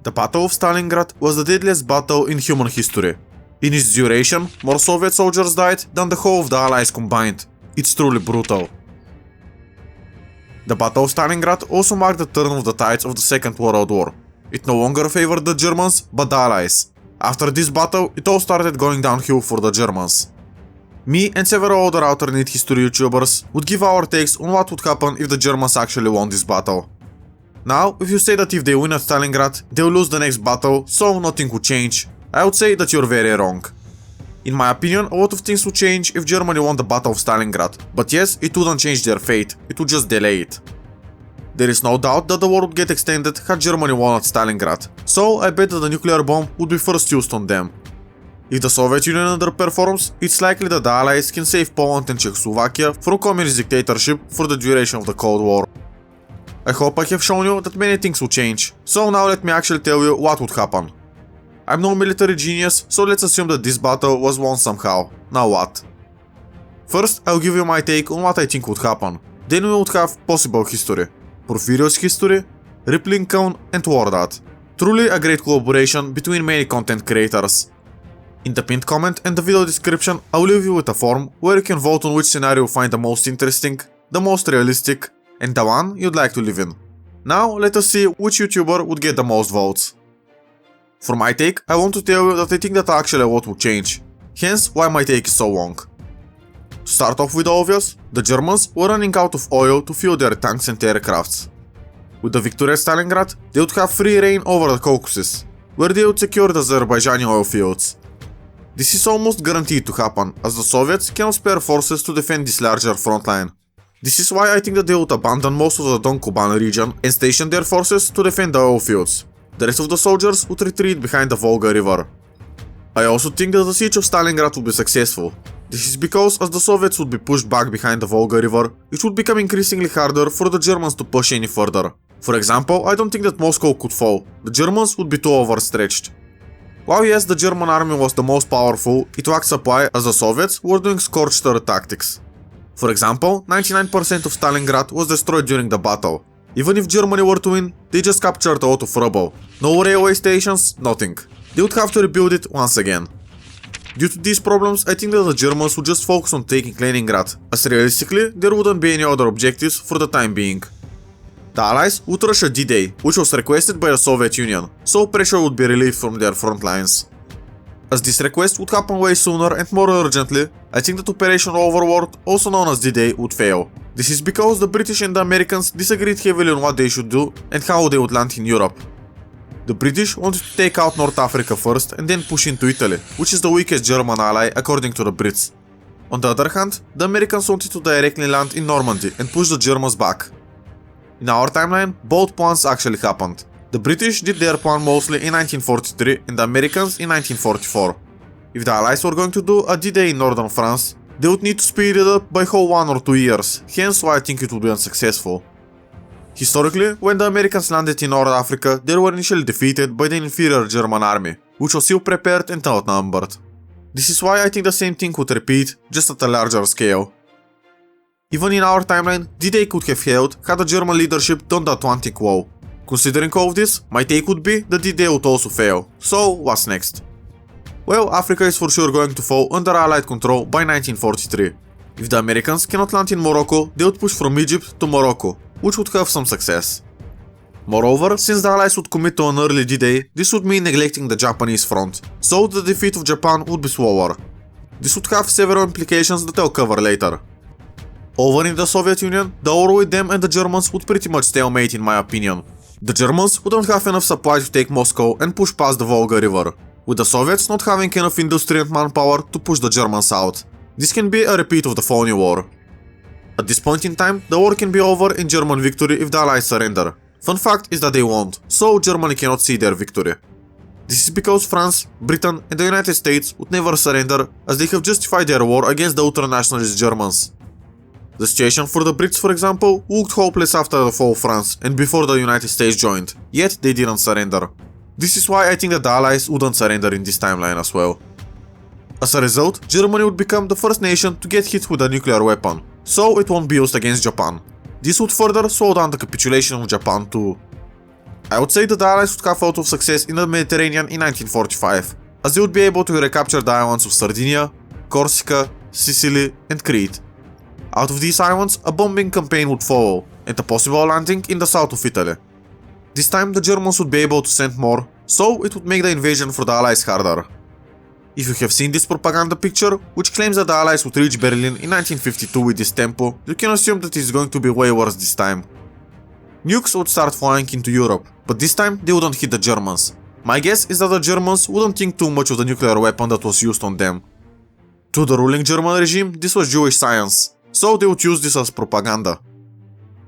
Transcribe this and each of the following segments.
The Battle of Stalingrad was the deadliest battle in human history. In its duration, more Soviet soldiers died than the whole of the Allies combined. It's truly brutal. The Battle of Stalingrad also marked the turn of the tides of the Second World War. It no longer favored the Germans, but the Allies. After this battle, it all started going downhill for the Germans. Me and several other alternate history YouTubers would give our takes on what would happen if the Germans actually won this battle. Now, if you say that if they win at Stalingrad, they'll lose the next battle, so nothing would change, I would say that you're very wrong. In my opinion, a lot of things would change if Germany won the Battle of Stalingrad, but yes, it wouldn't change their fate, it would just delay it. There is no doubt that the war would get extended had Germany won at Stalingrad, so I bet that the nuclear bomb would be first used on them. If the Soviet Union underperforms, it's likely that the Allies can save Poland and Czechoslovakia from communist dictatorship for the duration of the Cold War. I hope I have shown you that many things will change, so now let me actually tell you what would happen. I'm no military genius, so let's assume that this battle was won somehow. Now what? First, I'll give you my take on what I think would happen. Then we would have possible history, Porphyrios History, Rip Lincoln and LoreDad. Truly a great collaboration between many content creators. In the pinned comment and the video description, I'll leave you with a form where you can vote on which scenario you find the most interesting, the most realistic, and the one you'd like to live in. Now let us see which YouTuber would get the most votes. For my take, I want to tell you that I think that actually a lot will change, hence why my take is so long. To start off with the obvious, the Germans were running out of oil to fuel their tanks and aircrafts. With the victory at Stalingrad, they would have free reign over the Caucasus, where they would secure the Azerbaijani oil fields. This is almost guaranteed to happen, as the Soviets cannot spare forces to defend this larger front line. This is why I think that they would abandon most of the Don-Kuban region and station their forces to defend the oil fields. The rest of the soldiers would retreat behind the Volga River. I also think that the siege of Stalingrad would be successful. This is because as the Soviets would be pushed back behind the Volga River, it would become increasingly harder for the Germans to push any further. For example, I don't think that Moscow could fall. The Germans would be too overstretched. While yes, the German army was the most powerful, it lacked supply as the Soviets were doing scorched earth tactics. For example, 99% of Stalingrad was destroyed during the battle. Even if Germany were to win, they just captured a lot of rubble. No railway stations, nothing. They would have to rebuild it once again. Due to these problems, I think that the Germans would just focus on taking Leningrad, as realistically, there wouldn't be any other objectives for the time being. The Allies would rush a D-Day, which was requested by the Soviet Union, so pressure would be relieved from their front lines. As this request would happen way sooner and more urgently, I think that Operation Overlord, also known as D-Day, would fail. This is because the British and the Americans disagreed heavily on what they should do and how they would land in Europe. The British wanted to take out North Africa first and then push into Italy, which is the weakest German ally according to the Brits. On the other hand, the Americans wanted to directly land in Normandy and push the Germans back. In our timeline, both plans actually happened. The British did their plan mostly in 1943 and the Americans in 1944. If the Allies were going to do a D-Day in northern France, they would need to speed it up by whole 1 or 2 years, hence why I think it would be unsuccessful. Historically, when the Americans landed in North Africa, they were initially defeated by the inferior German army, which was ill prepared and outnumbered. This is why I think the same thing would repeat, just at a larger scale. Even in our timeline, D-Day could have held had the German leadership done the Atlantic Wall. Considering all of this, my take would be that D-Day would also fail. So, what's next? Well, Africa is for sure going to fall under Allied control by 1943. If the Americans cannot land in Morocco, they would push from Egypt to Morocco, which would have some success. Moreover, since the Allies would commit to an early D-Day, this would mean neglecting the Japanese front, so the defeat of Japan would be slower. This would have several implications that I'll cover later. Over in the Soviet Union, the war with them and the Germans would pretty much stalemate in my opinion. The Germans wouldn't have enough supply to take Moscow and push past the Volga River, with the Soviets not having enough industry and manpower to push the Germans out. This can be a repeat of the phony war. At this point in time, the war can be over in German victory if the Allies surrender. Fun fact is that they won't, so Germany cannot see their victory. This is because France, Britain and the United States would never surrender, as they have justified their war against the ultra-nationalist Germans. The situation for the Brits, for example, looked hopeless after the fall of France and before the United States joined, yet they didn't surrender. This is why I think that the Allies wouldn't surrender in this timeline as well. As a result, Germany would become the first nation to get hit with a nuclear weapon, so it won't be used against Japan. This would further slow down the capitulation of Japan too. I would say that the Allies would have a lot of success in the Mediterranean in 1945, as they would be able to recapture the islands of Sardinia, Corsica, Sicily and Crete. Out of these islands, a bombing campaign would follow, and a possible landing in the south of Italy. This time the Germans would be able to send more, so it would make the invasion for the Allies harder. If you have seen this propaganda picture, which claims that the Allies would reach Berlin in 1952 with this tempo, you can assume that it is going to be way worse this time. Nukes would start flying into Europe, but this time they wouldn't hit the Germans. My guess is that the Germans wouldn't think too much of the nuclear weapon that was used on them. To the ruling German regime, this was Jewish science, so they would use this as propaganda.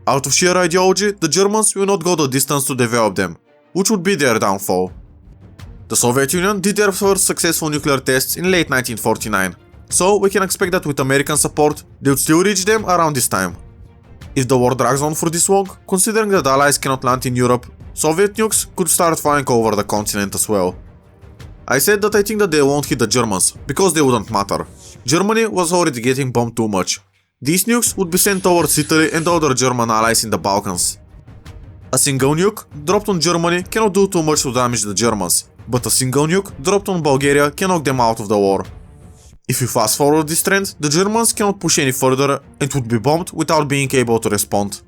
Out of sheer ideology, the Germans will not go the distance to develop them, which would be their downfall. The Soviet Union did their first successful nuclear tests in late 1949, so we can expect that with American support, they would still reach them around this time. If the war drags on for this long, considering that the Allies cannot land in Europe, Soviet nukes could start flying over the continent as well. I said that I think that they won't hit the Germans, because they wouldn't matter. Germany was already getting bombed too much. These nukes would be sent towards Italy and the other German allies in the Balkans. A single nuke dropped on Germany cannot do too much to damage the Germans, but a single nuke dropped on Bulgaria can knock them out of the war. If you fast forward this trend, the Germans cannot push any further and would be bombed without being able to respond.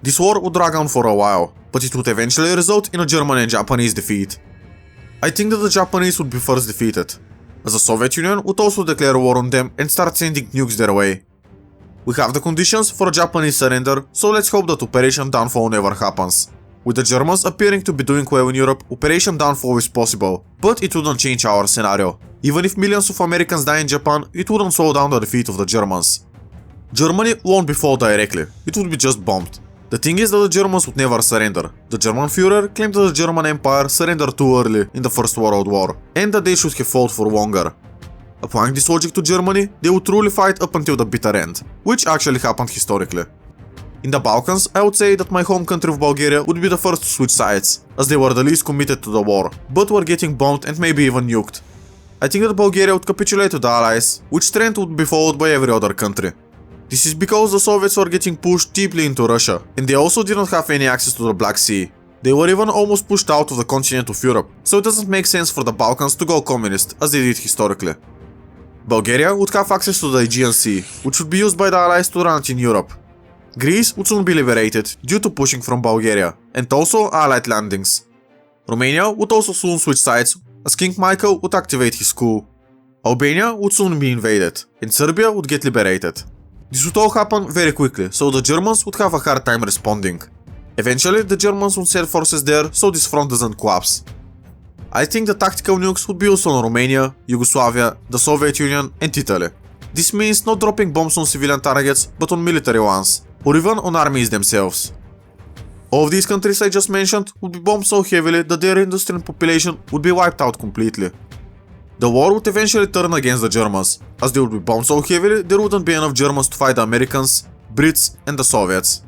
This war would drag on for a while, but it would eventually result in a German and Japanese defeat. I think that the Japanese would be first defeated, as the Soviet Union would also declare war on them and start sending nukes their way. We have the conditions for a Japanese surrender, so let's hope that Operation Downfall never happens. With the Germans appearing to be doing well in Europe, Operation Downfall is possible, but it wouldn't change our scenario. Even if millions of Americans die in Japan, it wouldn't slow down the defeat of the Germans. Germany won't be fought directly, it would be just bombed. The thing is that the Germans would never surrender. The German Führer claimed that the German Empire surrendered too early in the First World War, and that they should have fought for longer. Applying this logic to Germany, they would truly fight up until the bitter end, which actually happened historically. In the Balkans, I would say that my home country of Bulgaria would be the first to switch sides, as they were the least committed to the war, but were getting bombed and maybe even nuked. I think that Bulgaria would capitulate to the Allies, which trend would be followed by every other country. This is because the Soviets were getting pushed deeply into Russia, and they also didn't have any access to the Black Sea. They were even almost pushed out of the continent of Europe, so it doesn't make sense for the Balkans to go communist, as they did historically. Bulgaria would have access to the Aegean Sea, which would be used by the Allies to run in Europe. Greece would soon be liberated due to pushing from Bulgaria, and also Allied landings. Romania would also soon switch sides, as King Michael would activate his coup. Albania would soon be invaded, and Serbia would get liberated. This would all happen very quickly, so the Germans would have a hard time responding. Eventually, the Germans would send forces there so this front doesn't collapse. I think the tactical nukes would be used on Romania, Yugoslavia, the Soviet Union and Italy. This means not dropping bombs on civilian targets, but on military ones, or even on armies themselves. All of these countries I just mentioned would be bombed so heavily that their industry and population would be wiped out completely. The war would eventually turn against the Germans, as they would be bombed so heavily there wouldn't be enough Germans to fight the Americans, Brits and the Soviets.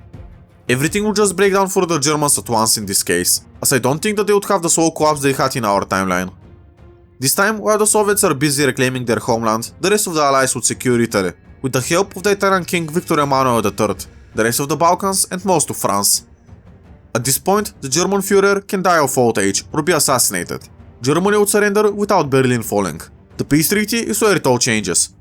Everything would just break down for the Germans at once in this case, as I don't think that they would have the slow collapse they had in our timeline. This time, while the Soviets are busy reclaiming their homeland, the rest of the Allies would secure Italy, with the help of the Italian King Victor Emmanuel III, the rest of the Balkans and most of France. At this point, the German Führer can die of old age or be assassinated. Germany would surrender without Berlin falling. The peace treaty is where it all changes.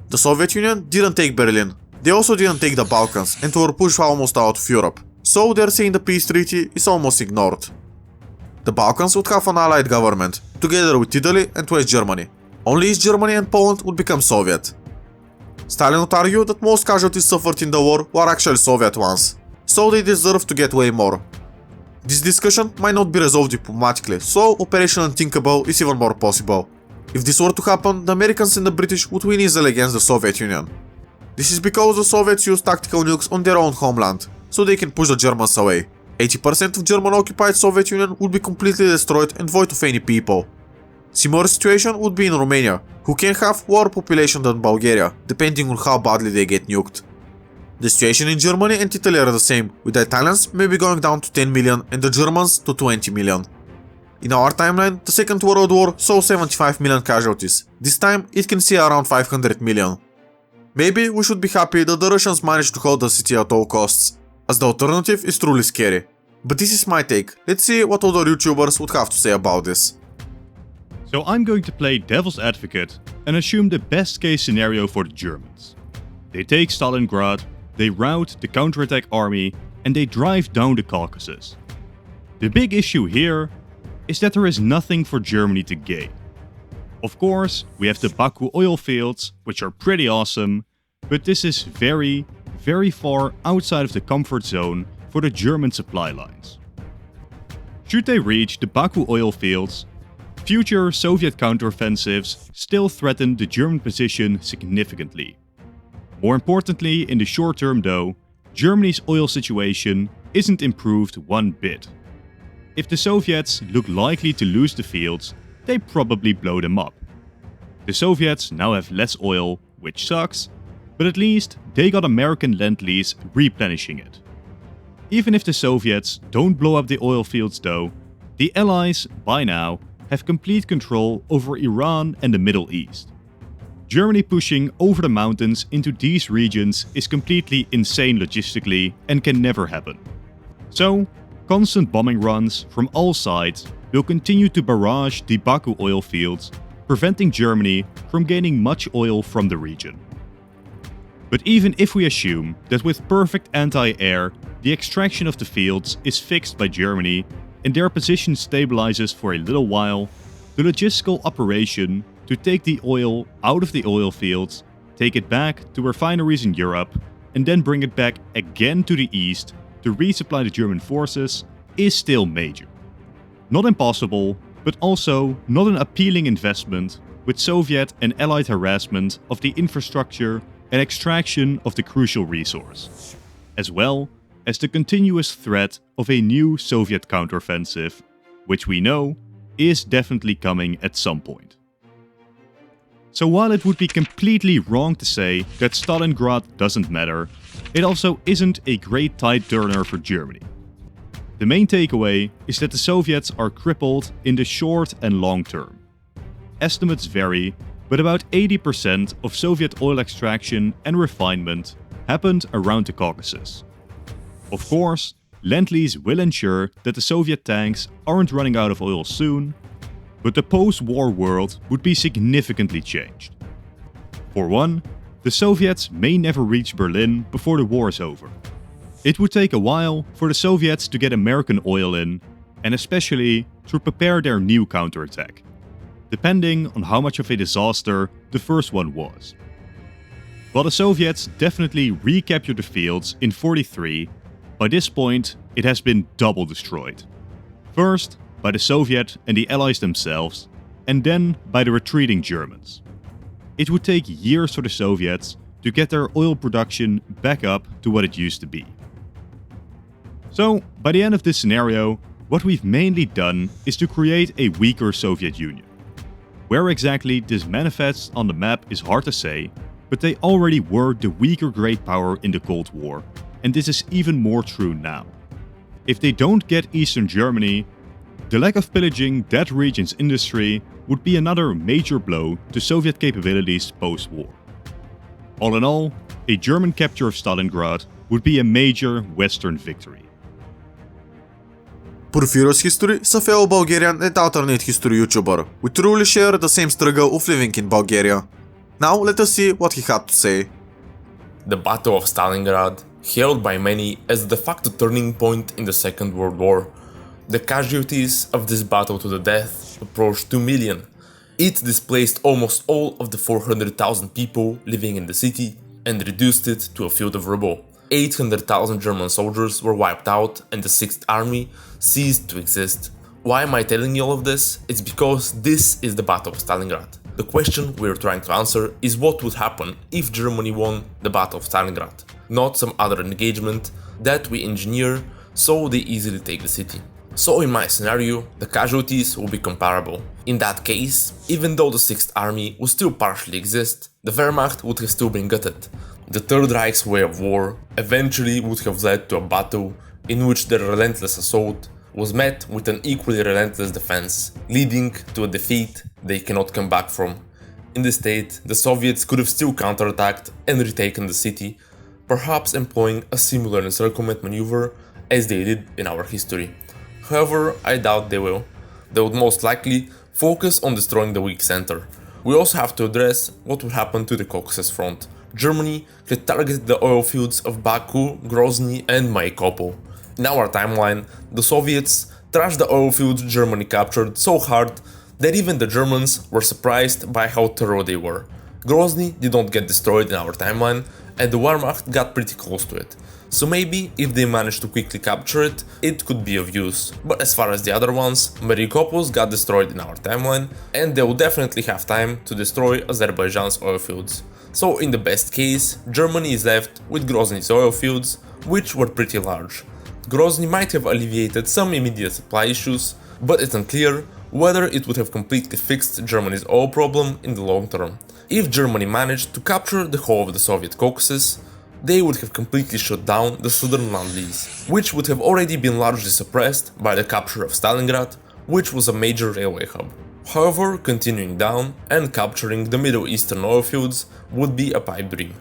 The Soviet Union didn't take Berlin. They also didn't take the Balkans and were pushed almost out of Europe, so they're saying the peace treaty is almost ignored. The Balkans would have an allied government, together with Italy and West Germany. Only East Germany and Poland would become Soviet. Stalin would argue that most casualties suffered in the war were actually Soviet ones, so they deserve to get way more. This discussion might not be resolved diplomatically, so Operation Unthinkable is even more possible. If this were to happen, the Americans and the British would win easily against the Soviet Union. This is because the Soviets use tactical nukes on their own homeland, so they can push the Germans away. 80% of German-occupied Soviet Union would be completely destroyed and void of any people. Similar situation would be in Romania, who can have lower population than Bulgaria, depending on how badly they get nuked. The situation in Germany and Italy are the same, with the Italians maybe going down to 10 million and the Germans to 20 million. In our timeline, the Second World War saw 75 million casualties. This time, it can see around 500 million. Maybe we should be happy that the Russians managed to hold the city at all costs, as the alternative is truly scary. But this is my take. Let's see what other YouTubers would have to say about this. So I'm going to play devil's advocate and assume the best case scenario for the Germans. They take Stalingrad, they rout the counterattack army, and they drive down the Caucasus. The big issue here is that there is nothing for Germany to gain. Of course, we have the Baku oil fields, which are pretty awesome, but this is very, very far outside of the comfort zone for the German supply lines. Should they reach the Baku oil fields, future Soviet counteroffensives still threaten the German position significantly. More importantly, in the short term though, Germany's oil situation isn't improved one bit. If the Soviets look likely to lose the fields, they probably blow them up. The Soviets now have less oil, which sucks, but at least they got American Lend-Lease replenishing it. Even if the Soviets don't blow up the oil fields though, the Allies, by now, have complete control over Iran and the Middle East. Germany pushing over the mountains into these regions is completely insane logistically and can never happen. So, constant bombing runs from all sides will continue to barrage the Baku oil fields, preventing Germany from gaining much oil from the region. But even if we assume that with perfect anti-air, the extraction of the fields is fixed by Germany and their position stabilizes for a little while, the logistical operation to take the oil out of the oil fields, take it back to refineries in Europe, and then bring it back again to the east to resupply the German forces is still major. Not impossible, but also not an appealing investment with Soviet and Allied harassment of the infrastructure and extraction of the crucial resource, as well as the continuous threat of a new Soviet counteroffensive, which we know is definitely coming at some point. So while it would be completely wrong to say that Stalingrad doesn't matter, it also isn't a great tide turner for Germany. The main takeaway is that the Soviets are crippled in the short and long term. Estimates vary, but about 80% of Soviet oil extraction and refinement happened around the Caucasus. Of course, Lend-Lease will ensure that the Soviet tanks aren't running out of oil soon, but the post-war world would be significantly changed. For one, the Soviets may never reach Berlin before the war is over. It would take a while for the Soviets to get American oil in, and especially to prepare their new counterattack, depending on how much of a disaster the first one was. While the Soviets definitely recaptured the fields in '43, by this point it has been double destroyed. First by the Soviet and the Allies themselves, and then by the retreating Germans. It would take years for the Soviets to get their oil production back up to what it used to be. So, by the end of this scenario, what we've mainly done is to create a weaker Soviet Union. Where exactly this manifests on the map is hard to say, but they already were the weaker great power in the Cold War, and this is even more true now. If they don't get Eastern Germany, the lack of pillaging that region's industry would be another major blow to Soviet capabilities post-war. All in all, a German capture of Stalingrad would be a major Western victory. Porphyrios History is a fellow Bulgarian and alternate history YouTuber. We truly share the same struggle of living in Bulgaria. Now let us see what he had to say. The Battle of Stalingrad, hailed by many as the de facto turning point in the Second World War. The casualties of this battle to the death approached 2 million. It displaced almost all of the 400,000 people living in the city and reduced it to a field of rubble. 800,000 German soldiers were wiped out and the 6th Army ceased to exist. Why am I telling you all of this? It's because this is the Battle of Stalingrad. The question we're trying to answer is what would happen if Germany won the Battle of Stalingrad, not some other engagement that we engineer so they easily take the city. So in my scenario, the casualties will be comparable. In that case, even though the 6th Army would still partially exist, the Wehrmacht would have still been gutted. The Third Reich's way of war eventually would have led to a battle in which their relentless assault was met with an equally relentless defense, leading to a defeat they cannot come back from. In this state, the Soviets could have still counterattacked and retaken the city, perhaps employing a similar encirclement maneuver as they did in our history. However, I doubt they will. They would most likely focus on destroying the weak center. We also have to address what would happen to the Caucasus front. Germany had targeted the oil fields of Baku, Grozny and Maikopol. In our timeline, the Soviets trashed the oil fields Germany captured so hard that even the Germans were surprised by how thorough they were. Grozny did not get destroyed in our timeline, and the Wehrmacht got pretty close to it. So maybe if they managed to quickly capture it, it could be of use. But as far as the other ones, Mariupol got destroyed in our timeline, and they will definitely have time to destroy Azerbaijan's oil fields. So in the best case, Germany is left with Grozny's oil fields, which were pretty large. Grozny might have alleviated some immediate supply issues, but it's unclear whether it would have completely fixed Germany's oil problem in the long term. If Germany managed to capture the whole of the Soviet Caucasus, they would have completely shut down the southern land lease, which would have already been largely suppressed by the capture of Stalingrad, which was a major railway hub. However, continuing down and capturing the Middle Eastern oil fields would be a pipe dream.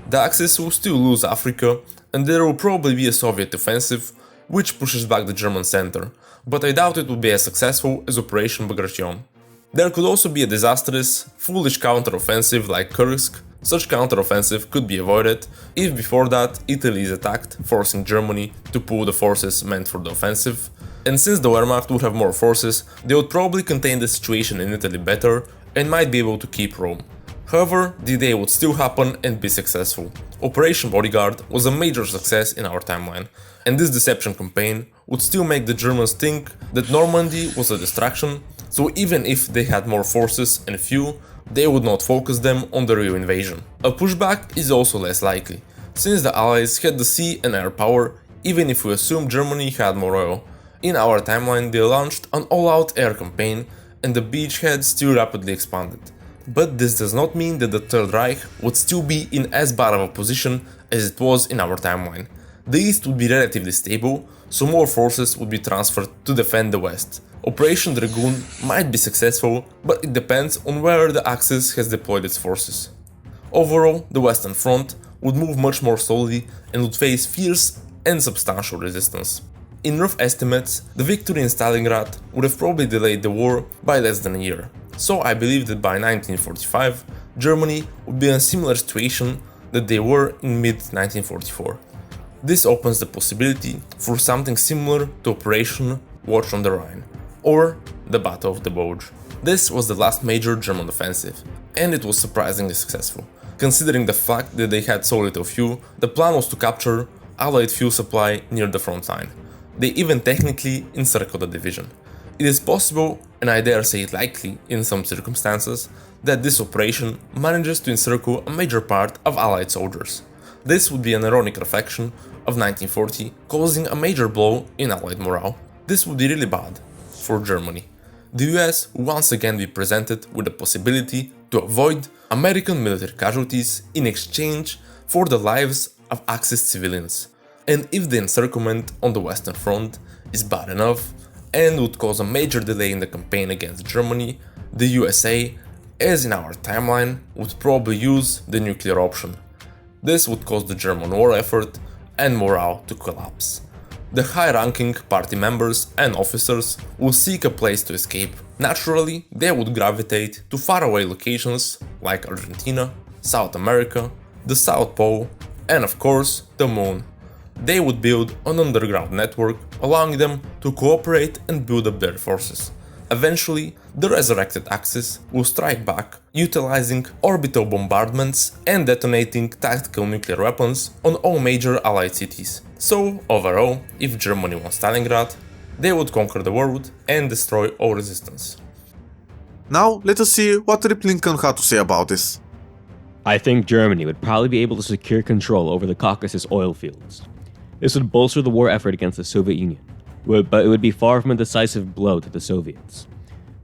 The Axis will still lose Africa, and there will probably be a Soviet offensive, which pushes back the German center, but I doubt it will be as successful as Operation Bagration. There could also be a disastrous, foolish counter-offensive like Kursk. Such counter-offensive could be avoided if before that Italy is attacked, forcing Germany to pull the forces meant for the offensive. And since the Wehrmacht would have more forces, they would probably contain the situation in Italy better and might be able to keep Rome. However, the day would still happen and be successful. Operation Bodyguard was a major success in our timeline, and this deception campaign would still make the Germans think that Normandy was a distraction, so even if they had more forces and fuel, they would not focus them on the real invasion. A pushback is also less likely, since the Allies had the sea and air power, even if we assume Germany had more oil. In our timeline they launched an all-out air campaign, and the beachhead still rapidly expanded. But this does not mean that the Third Reich would still be in as bad of a position as it was in our timeline. The East would be relatively stable, so more forces would be transferred to defend the West. Operation Dragoon might be successful, but it depends on where the Axis has deployed its forces. Overall, the Western Front would move much more slowly and would face fierce and substantial resistance. In rough estimates, the victory in Stalingrad would have probably delayed the war by less than a year. So I believe that by 1945, Germany would be in a similar situation that they were in mid-1944. This opens the possibility for something similar to Operation Watch on the Rhine, or the Battle of the Bulge. This was the last major German offensive, and it was surprisingly successful. Considering the fact that they had so little fuel, the plan was to capture Allied fuel supply near the front line. They even technically encircled the division. It is possible, and I dare say it likely in some circumstances, that this operation manages to encircle a major part of Allied soldiers. This would be an ironic reflection of 1940, causing a major blow in Allied morale. This would be really bad for Germany. The US would once again be presented with the possibility to avoid American military casualties in exchange for the lives of Axis civilians. And if the encirclement on the Western Front is bad enough and would cause a major delay in the campaign against Germany, the USA, as in our timeline, would probably use the nuclear option. This would cause the German war effort and morale to collapse. The high-ranking party members and officers will seek a place to escape. Naturally, they would gravitate to faraway locations like Argentina, South America, the South Pole, and of course, the Moon. They would build an underground network, allowing them to cooperate and build up their forces. Eventually, the resurrected Axis will strike back, utilizing orbital bombardments and detonating tactical nuclear weapons on all major Allied cities. So, overall, if Germany won Stalingrad, they would conquer the world and destroy all resistance. Now, let us see what Rip Lincoln had to say about this. I think Germany would probably be able to secure control over the Caucasus oil fields. This would bolster the war effort against the Soviet Union, but it would be far from a decisive blow to the Soviets.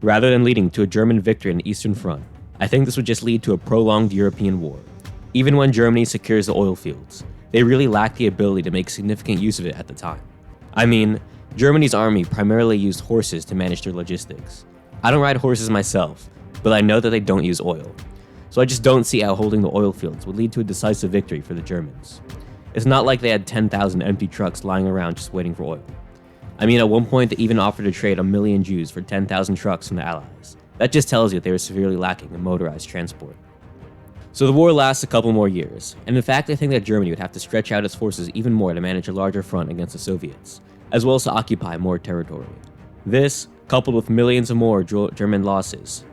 Rather than leading to a German victory on the Eastern Front, I think this would just lead to a prolonged European war. Even when Germany secures the oil fields, they really lack the ability to make significant use of it at the time. I mean, Germany's army primarily used horses to manage their logistics. I don't ride horses myself, but I know that they don't use oil. So I just don't see how holding the oil fields would lead to a decisive victory for the Germans. It's not like they had 10,000 empty trucks lying around just waiting for oil. I mean, at one point they even offered to trade 1 million Jews for 10,000 trucks from the Allies. That just tells you they were severely lacking in motorized transport. So the war lasts a couple more years, and in fact I think that Germany would have to stretch out its forces even more to manage a larger front against the Soviets, as well as to occupy more territory. This, coupled with millions of more German losses,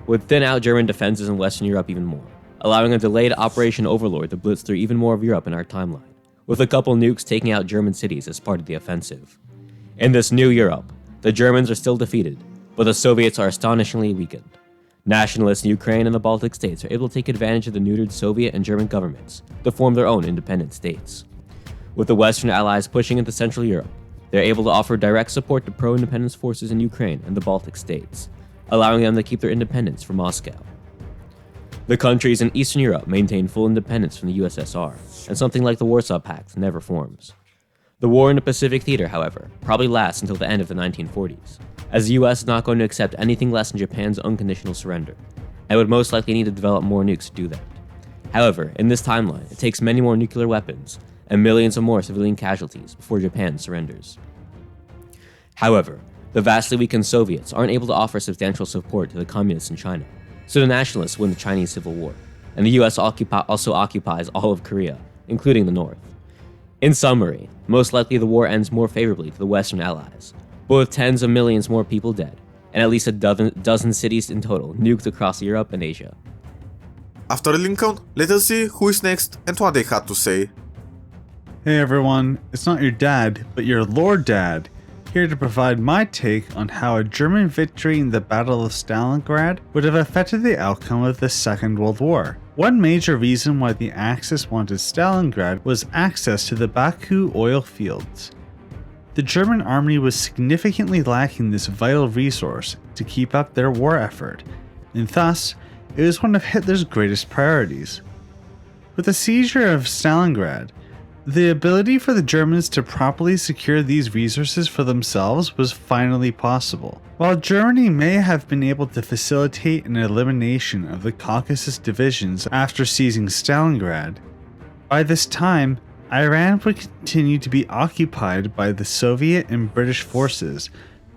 would thin out German defenses in Western Europe even more, allowing a delayed Operation Overlord to blitz through even more of Europe in our timeline, with a couple nukes taking out German cities as part of the offensive. In this new Europe, the Germans are still defeated, but the Soviets are astonishingly weakened. Nationalists in Ukraine and the Baltic states are able to take advantage of the neutered Soviet and German governments to form their own independent states. With the Western Allies pushing into Central Europe, they're able to offer direct support to pro-independence forces in Ukraine and the Baltic states, allowing them to keep their independence from Moscow. The countries in Eastern Europe maintain full independence from the USSR, and something like the Warsaw Pact never forms. The war in the Pacific Theater, however, probably lasts until the end of the 1940s, as the US is not going to accept anything less than Japan's unconditional surrender, and would most likely need to develop more nukes to do that. However, in this timeline, it takes many more nuclear weapons and millions of more civilian casualties before Japan surrenders. However, the vastly weakened Soviets aren't able to offer substantial support to the communists in China, so the nationalists win the Chinese Civil War, and the US also occupies all of Korea, including the North. In summary, most likely the war ends more favorably to the Western Allies, but with tens of millions more people dead, and at least a dozen cities in total nuked across Europe and Asia. After Lincoln, let us see who is next and what they had to say. Hey everyone, it's not your dad, but your LoreDad, here to provide my take on how a German victory in the Battle of Stalingrad would have affected the outcome of the Second World War. One major reason why the Axis wanted Stalingrad was access to the Baku oil fields. The German army was significantly lacking this vital resource to keep up their war effort, and thus, it was one of Hitler's greatest priorities. With the seizure of Stalingrad, the ability for the Germans to properly secure these resources for themselves was finally possible. While Germany may have been able to facilitate an elimination of the Caucasus divisions after seizing Stalingrad, by this time, Iran would continue to be occupied by the Soviet and British forces,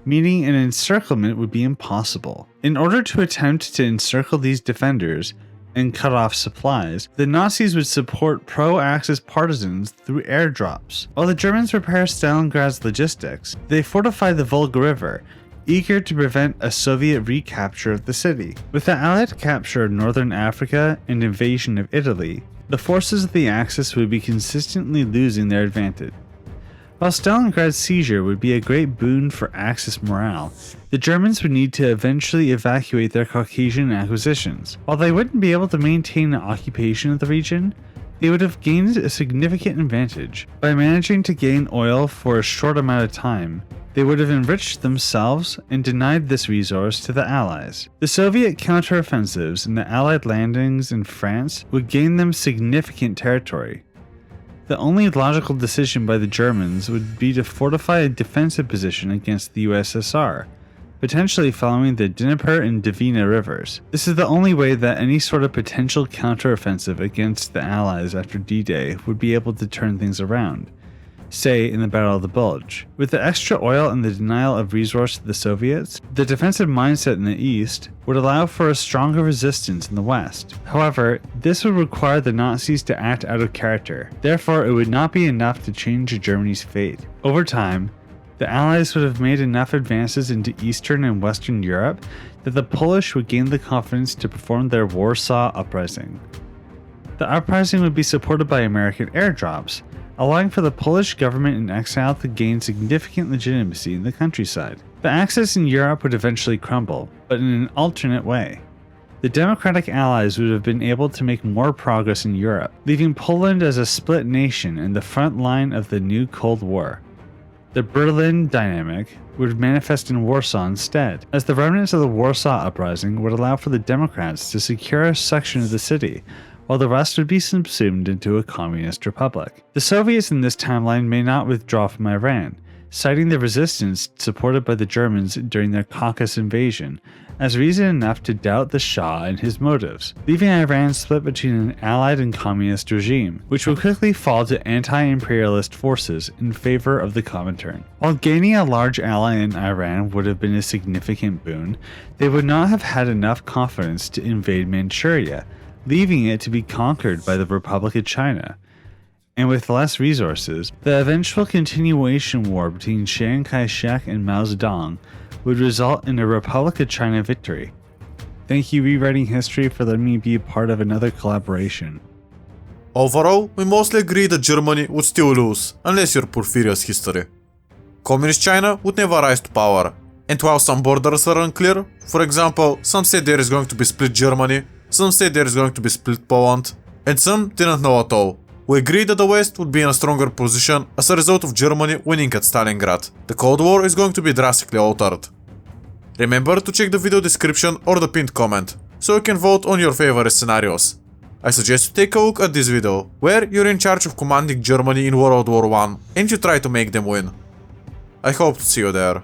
meaning an encirclement would be impossible. In order to attempt to encircle these defenders and cut off supplies, the Nazis would support pro-Axis partisans through airdrops. While the Germans repair Stalingrad's logistics, they fortify the Volga River, eager to prevent a Soviet recapture of the city. With the Allied capture of northern Africa and invasion of Italy, the forces of the Axis would be consistently losing their advantage. While Stalingrad's seizure would be a great boon for Axis morale, the Germans would need to eventually evacuate their Caucasian acquisitions. While they wouldn't be able to maintain an occupation of the region, they would have gained a significant advantage. By managing to gain oil for a short amount of time, they would have enriched themselves and denied this resource to the Allies. The Soviet counteroffensives and the Allied landings in France would gain them significant territory. The only logical decision by the Germans would be to fortify a defensive position against the USSR, potentially following the Dnieper and Dvina rivers. This is the only way that any sort of potential counteroffensive against the Allies after D-Day would be able to turn things around, say in the Battle of the Bulge. With the extra oil and the denial of resource to the Soviets, the defensive mindset in the East would allow for a stronger resistance in the West. However, this would require the Nazis to act out of character. Therefore, it would not be enough to change Germany's fate. Over time, the Allies would have made enough advances into Eastern and Western Europe that the Polish would gain the confidence to perform their Warsaw Uprising. The uprising would be supported by American airdrops, allowing for the Polish government in exile to gain significant legitimacy in the countryside. The Axis in Europe would eventually crumble, but in an alternate way. The Democratic Allies would have been able to make more progress in Europe, leaving Poland as a split nation in the front line of the new Cold War. The Berlin dynamic would manifest in Warsaw instead, as the remnants of the Warsaw Uprising would allow for the Democrats to secure a section of the city, while the rest would be subsumed into a communist republic. The Soviets in this timeline may not withdraw from Iran, citing the resistance supported by the Germans during their Caucasus invasion as reason enough to doubt the Shah and his motives, leaving Iran split between an allied and communist regime, which would quickly fall to anti-imperialist forces in favor of the Comintern. While gaining a large ally in Iran would have been a significant boon, they would not have had enough confidence to invade Manchuria, leaving it to be conquered by the Republic of China. And with less resources, the eventual continuation war between Chiang Kai-shek and Mao Zedong would result in a Republic of China victory. Thank you, Rewriting History, for letting me be a part of another collaboration. Overall, we mostly agree that Germany would still lose, unless you're Porphyrios History. Communist China would never rise to power, and while some borders are unclear, for example, some said there is going to be split Germany, some said there is going to be split Poland, and some didn't know at all. We agree that the West would be in a stronger position as a result of Germany winning at Stalingrad. The Cold War is going to be drastically altered. Remember to check the video description or the pinned comment, so you can vote on your favorite scenarios. I suggest you take a look at this video, where you're in charge of commanding Germany in World War I and you try to make them win. I hope to see you there.